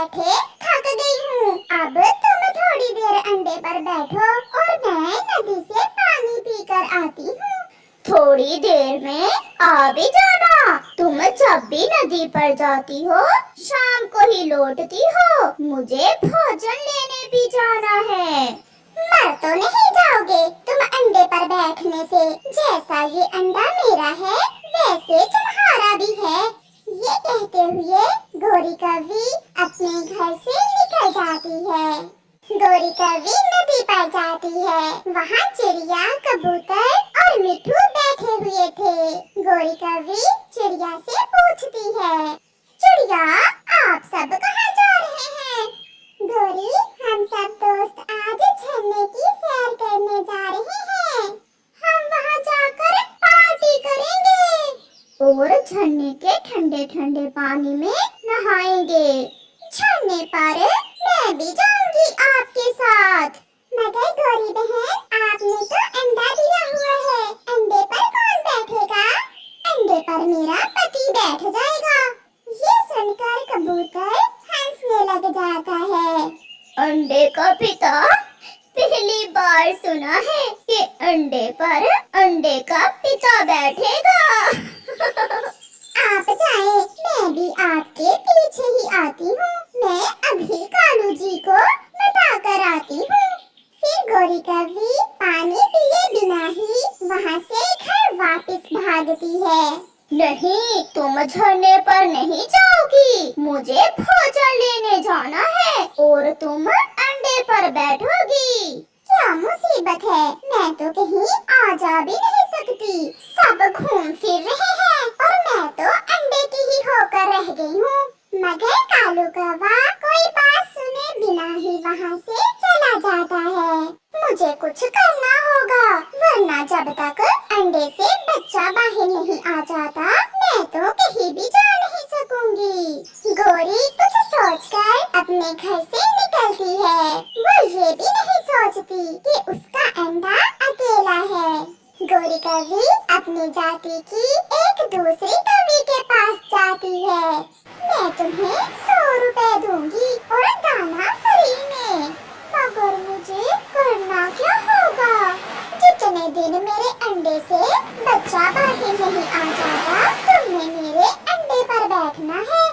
बैठे थक गई हूँ। अब तुम थोड़ी देर अंडे पर बैठो और मैं नदी से पानी पीकर आती हूँ। थोड़ी देर में आ भी जाना। तुम जब भी नदी पर जाती हो शाम को ही लौटती हो। मुझे भोजन लेने भी जाना है। मर तो नहीं जाओगे तुम अंडे पर बैठने से। जैसा ये अंडा मेरा है वैसे तुम्हारा भी है। ये कहते हुए गौरी कौवी अपने घर से निकल जाती है। गौरी कौवी नदी पर जाती है। वहाँ चिड़िया, कबूतर और मिट्ठू बैठे हुए थे। गौरी कौवी चिड़िया से पूछती है, चिड़िया आप सब कहाँ जा रहे हैं? गौरी, हम सब दोस्त आज झरने की सैर करने जा रहे हैं। हम वहाँ जाकर पार्टी करेंगे और झरने के ठंडे ठंडे पानी में नहाएंगे। झरने पर मैं भी जाऊंगी आपके साथ। मगर गौरी बहन आपने तो अंडा दिया हुआ है, अंडे पर कौन बैठेगा? अंडे पर मेरा पति बैठ जाएगा। ये सुनकर कबूतर हंसने लग जाता है। अंडे का पिता? पहली बार सुना है कि अंडे पर अंडे का पिता बैठेगा। आप जाएं, मैं भी आपके पीछे ही आती हूँ। मैं अभी कालू जी को बता कर आती हूँ। फिर गौरी कौवी पानी पिए बिना ही वहाँ से घर वापस भागती है। नहीं, तुम झरने पर नहीं जाओगी। मुझे भोजन लेने जाना है और तुम अंडे पर बैठोगी। क्या मुसीबत है, मैं तो कहीं आ जा भी नहीं सकती। सब घूम फिर रहे हैं और मैं तो अंडे की ही होकर रह गई हूँ। मगर कालू कौवा कोई बात सुने बिना ही वहाँ से चला जाता है। मुझे कुछ करना होगा, वरना जब तक अंडे से बच्चा बाहर नहीं आ जाता मैं तो कहीं भी जा नहीं सकूंगी। गौरी कुछ सोचकर अपने घर से निकलती है। वो ये भी नहीं सोचती कि उसका अंडा अकेला है। गौरी कौवी अपनी जाति की एक दूसरी कौवी के पास जाती है। मैं तुम्हें 100 रुपए दूंगी और दाना फ्री में। मगर मुझे करना क्या होगा? जितने दिन मेरे अंडे से बच्चा बाहर नहीं आ जाता तुमने मेरे अंडे पर बैठना है।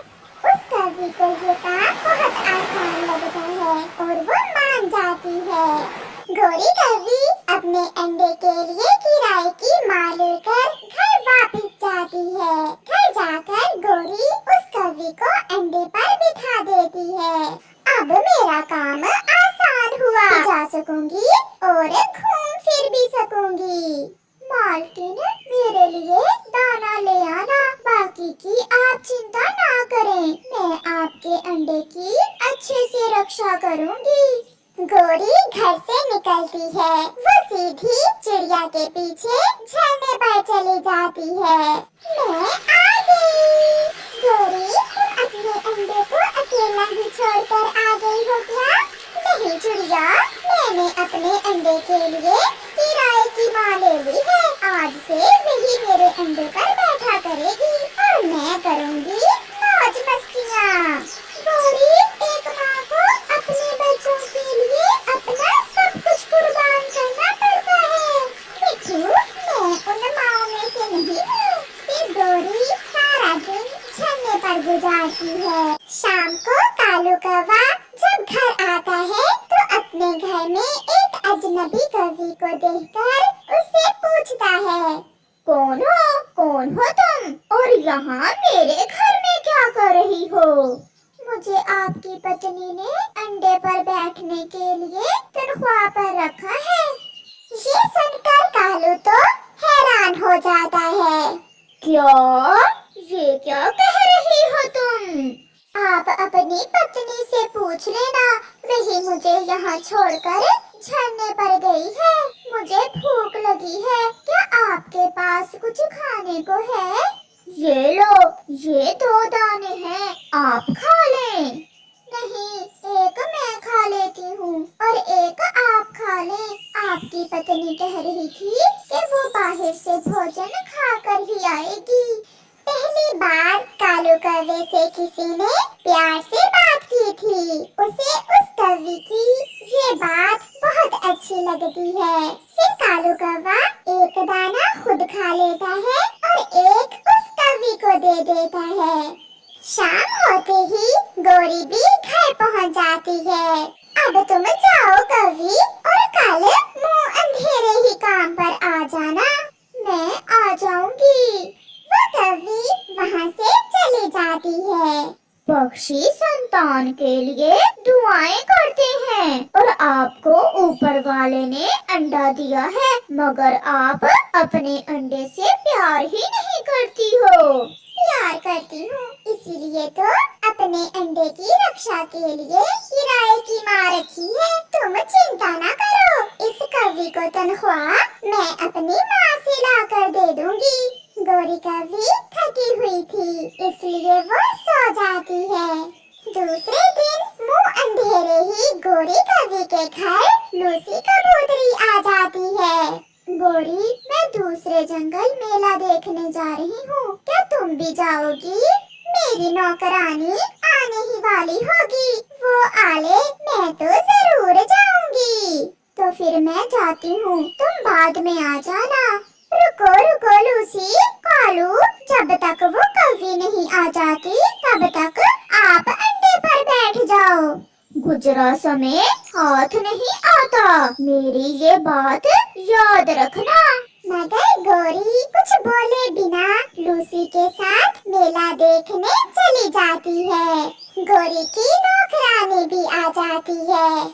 उस कौवी को ये काम बहुत आसान लगता है और वो मान जाती है। गौरी कौवी अपने अंडे के लिए किराए की माँ लेकर घर वापस जाती है। घर जाकर गौरी उस कौवी को अंडे पर बिठा देती है। अब मेरा काम आसान हुआ, जा सकूंगी और घूम फिर भी सकूंगी। मालकिन, मेरे लिए दाना ले आना, बाकी की आप चिंता ना करें। मैं आपके अंडे की अच्छे से रक्षा करूंगी। गौरी घर से निकलती है। वो सीधी चिड़िया के पीछे झरने पर चली जाती है। मैं आ गई। गौरी, तुम अपने अंडे को अकेला ही छोड़कर आ गई हो क्या? नहीं चिड़िया, मैंने अपने अंडे के लिए किराए की माँ ले ली है। आज से वही मेरे अंडे पर बैठा करेगी और मैं करूँगी मौज मस्तियाँ। गौरी, एक माँ को अपने बच्चों के लिए अपना सब कुछ कुर्बान करना पड़ता है। मिट्ठू, मैं उन माँओं में से नहीं हूँ। फिर गौरी सारा दिन झरने पर गुजारती है। शाम को कालू कौवा जब घर आता है तो अपने घर में एक अजनबी कौवी को देखकर उससे पूछता है, कौन हो तुम और यहाँ मेरे घर में क्या कर रही हो? मुझे आपकी पत्नी ने अंडे पर बैठने के लिए तनख्वाह पर रखा है। ये सुनकर कालू तो हैरान हो जाता है। क्या? ये क्या कह रही हो तुम? आप अपनी पत्नी से पूछ लेना, वही मुझे यहाँ छोड़कर झरने पर गई है। मुझे भूख लगी है, क्या आपके पास कुछ खाने को है? ये लो, ये 2 दाने हैं, आप खा लें। नहीं, एक मैं खा लेती हूँ और एक आप खा लें। आपकी पत्नी कह रही थी कि वो बाहर से भोजन खाकर ही आएगी। पहली बार कालू कौवे से किसी ने प्यार से बात की रही थी। उसे उस कौवे की ये बात बहुत अच्छी लगती है। फिर कालू कौवा एक दाना खुद खा लेता है और एक उस कौवे को दे देता है। शाम होते ही गोरी भी घर पहुंच जाती है। अब तुम जाओ कौवी और कल मुंह अंधेरे ही काम पर आ जाना। मैं आ जाऊंगी। वो कौवी वहाँ से चली जाती है। पक्षी संतान के लिए दुआएं करते हैं और आपको ऊपर वाले ने अंडा दिया है, मगर आप अपने अंडे से प्यार ही नहीं करती हो। प्यार करती हूँ, इसीलिए तो अपने अंडे की रक्षा के लिए किराए की माँ रखी है। तुम चिंता ना करो, इस कौवी को तनख्वाह मैं अपनी माँ से लाकर दे दूंगी। गोरी कौवी थकी हुई थी, इसलिए वो सो जाती है। दूसरे दिन मुंह अंधेरे ही गोरी कौवी के घर लूसी कबूतरी आ जाती है। गोरी, मैं दूसरे जंगल मेला देखने जा रही हूँ, क्या तुम भी जाओगी? मेरी नौकरानी आने ही वाली होगी, वो आले मैं तो जरूर जाऊंगी। तो फिर मैं जाती हूँ, तुम बाद में आ जाना। रुको रुको लूसी, कालू, जब तक वो कौवी नहीं आ जाती तब तक आप अंडे पर बैठ जाओ। गुजरा समय हाथ नहीं आता, मेरी ये बात याद रखना। मगर गोरी कुछ बोले बिना लूसी के साथ मेला देखने चली जाती है। गोरी की नौकरानी भी आ जाती है।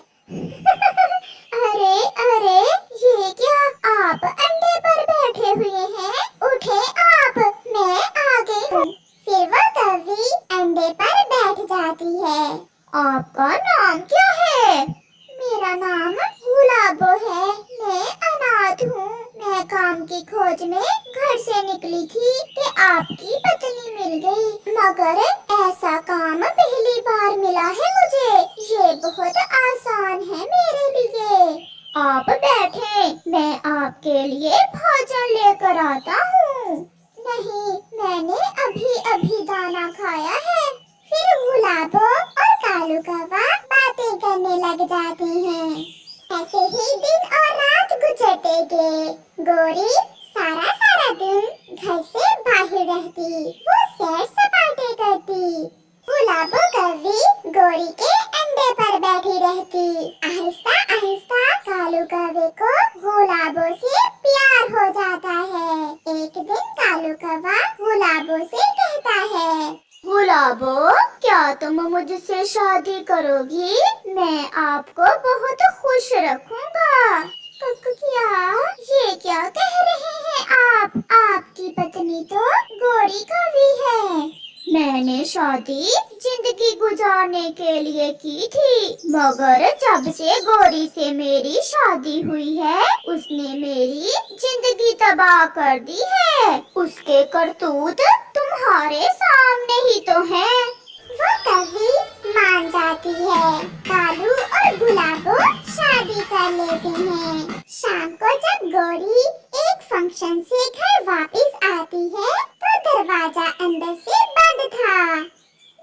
अरे अरे, ये क्या, आप अंडे पर बैठे हुए हैं? उठे आप, मैं आ गई हूँ। फिर वो कौवी अंडे पर बैठ जाती है। आपका नाम क्या है? मेरा नाम गुलाबो है, मैं अनाथ हूँ। मैं काम की खोज में घर से निकली थी कि आपकी पत्नी मिल गई, मगर ऐसा काम पहली बार मिला है मुझे। ये बहुत आसान है मेरे लिए। आप बैठे, मैं आपके लिए भोजन लेकर आता हूँ। नहीं, मैंने अभी अभी दाना खाया है। फिर गुलाबो और कालू कौवा बातें करने लग जाते हैं। ऐसे ही दिन और रात गुजरते गए। गोरी सारा सारा दिन घर से बाहर रहती, वो सैर सपाटे करती। गुलाबो कौवी गोरी के अंडे पर बैठी रहती। आहिस्ता आहिस्ता कालू कौवे को गुलाबो से प्यार हो जाता है। एक दिन कालू कौवा गुलाबो से कहता है, गुलाबो, क्या तुम मुझसे शादी करोगी? मैं आपको बहुत खुश रखूंगा। क्या? ये क्या कह रहे हैं आप? आपकी पत्नी तो गोरी कौवी है। मैंने शादी जिंदगी गुजारने के लिए की थी, मगर जब से गोरी से मेरी शादी हुई है, उसने मेरी जिंदगी तबाह कर दी है। उसके करतूत तुम्हारे सामने ही तो हैं। वो कौवी मान जाती है। कालू और गुलाबो शादी कर लेते हैं। शाम को जब गोरी एक फंक्शन से घर वापस आती है तो दरवाजा अंदर से बंद था।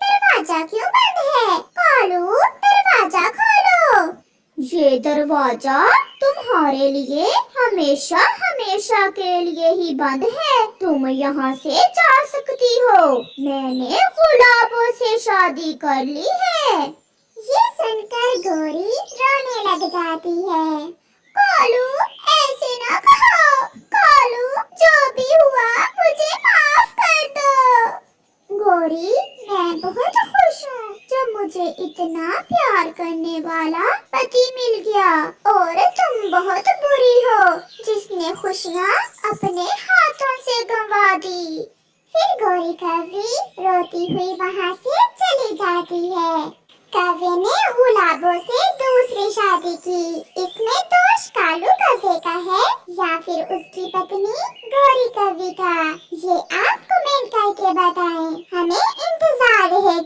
दरवाजा क्यों बंद है? कालू, दरवाजा खोलो। ये दरवाजा तुम्हारे लिए हमेशा हमेशा के लिए ही बंद है, तुम यहाँ से जा सकती हो। मैंने गुलाबों से शादी कर ली है। ये सुनकर गोरी रोने लग जाती है। कालू, ऐसे ना कहो। कालू, जो भी हुआ मुझे माफ कर दो। गोरी, मैं बहुत खुश हूँ जब मुझे इतना प्यार करने वाला पति मिल गया, और तुम बहुत बुरी हो जिसने खुशियाँ अपने हाथों से गंवा दी। फिर गोरी कौवी रोती हुई वहाँ से चली जाती है। कौवे ने गुलाबो से दूसरी शादी की। इसमें दोष कालू कौवे का है या फिर उसकी पत्नी गोरी कौवी का? ये आप कमेंट करके बताएं, हमें इंतजार रहेगा।